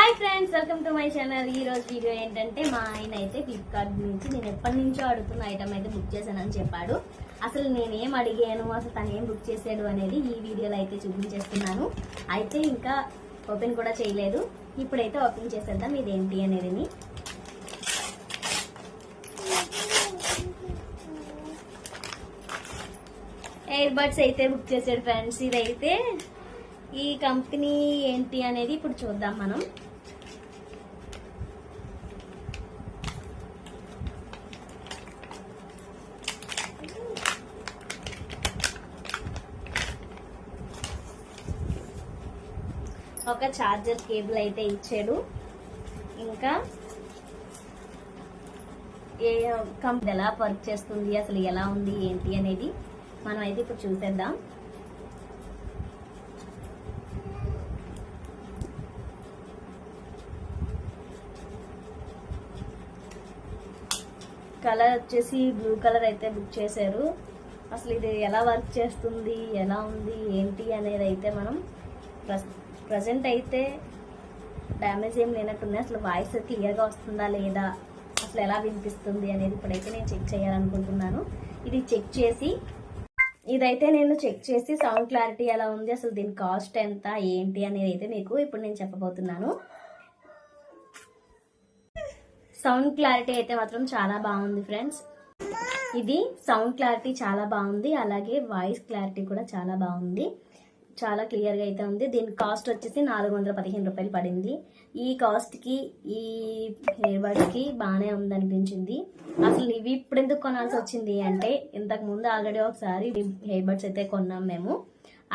Hi friends, welcome to my channel. ఈ రోజు video ఏంటంటే మా ఆయన అయితే ఫ్లిప్కార్ట్ నుంచి నేను ఎప్పటి నుంచో అడుగుతున్న ఐటమ్ అయితే బుక్ చేశానని చెప్పాడు. అసలు నేనేం అడిగాను, అసలు తను ఏం బుక్ చేశాడు అనేది ఈ వీడియోలో అయితే చూపించేస్తున్నాను. అయితే ఇంకా ఓపెన్ కూడా చేయలేదు. ఇప్పుడైతే ఓపెన్ చేసేద్దాం ఇదేంటి అనేది. ఎయిర్ బడ్స్ అయితే బుక్ చేశాడు ఫ్రెండ్స్. ఇదైతే ఈ కంపెనీ ఏంటి అనేది ఇప్పుడు చూద్దాం మనం. ఒక చార్జర్ కేబుల్ అయితే ఇచ్చాడు. ఇంకా ఏ కంపెనీ ఎలా వర్క్ చేస్తుంది, అసలు ఎలా ఉంది ఏంటి అనేది మనం అయితే ఇప్పుడు చూసేద్దాం. కలర్ వచ్చేసి బ్లూ కలర్ అయితే బుక్ చేశారు. అసలు ఇది ఎలా వర్క్ చేస్తుంది, ఎలా ఉంది ఏంటి అనేది అయితే మనం ప్రజెంట్ అయితే డ్యామేజ్ ఏం లేనట్టుంది. అసలు వాయిస్ క్లియర్గా వస్తుందా లేదా, అసలు ఎలా వినిపిస్తుంది అనేది ఇప్పుడైతే నేను చెక్ చేయాలనుకుంటున్నాను. ఇదైతే నేను చెక్ చేసి సౌండ్ క్లారిటీ ఎలా ఉంది, అసలు దీని కాస్ట్ ఎంత ఏంటి అనేది అయితే మీకు ఇప్పుడు నేను చెప్పబోతున్నాను. సౌండ్ క్లారిటీ అయితే మాత్రం చాలా బాగుంది ఫ్రెండ్స్. ఇది సౌండ్ క్లారిటీ చాలా బాగుంది, అలాగే వాయిస్ క్లారిటీ కూడా చాలా బాగుంది, చాలా క్లియర్గా అయితే ఉంది. దీని కాస్ట్ వచ్చేసి 415 రూపాయలు పడింది. ఈ కాస్ట్కి ఈ హెయిర్ బడ్స్కి బాగానే ఉందనిపించింది. అసలు ఇవి ఇప్పుడు ఎందుకు కొనాల్సి వచ్చింది అంటే, ఇంతకు ముందు ఆల్రెడీ ఒకసారి హెయిర్ బడ్స్ అయితే కొన్నాం మేము.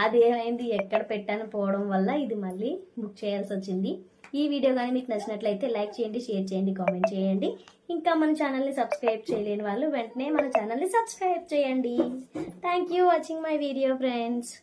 అది ఏమైంది, ఎక్కడ పెట్టాను పోవడం వల్ల ఇది మళ్ళీ బుక్ చేయాల్సి వచ్చింది. ఈ వీడియో కానీ మీకు నచ్చినట్లయితే లైక్ చేయండి, షేర్ చేయండి, కామెంట్ చేయండి. ఇంకా మన ఛానల్ని సబ్స్క్రైబ్ చేయలేని వాళ్ళు వెంటనే మన ఛానల్ని సబ్స్క్రైబ్ చేయండి. Thank you watching my video friends.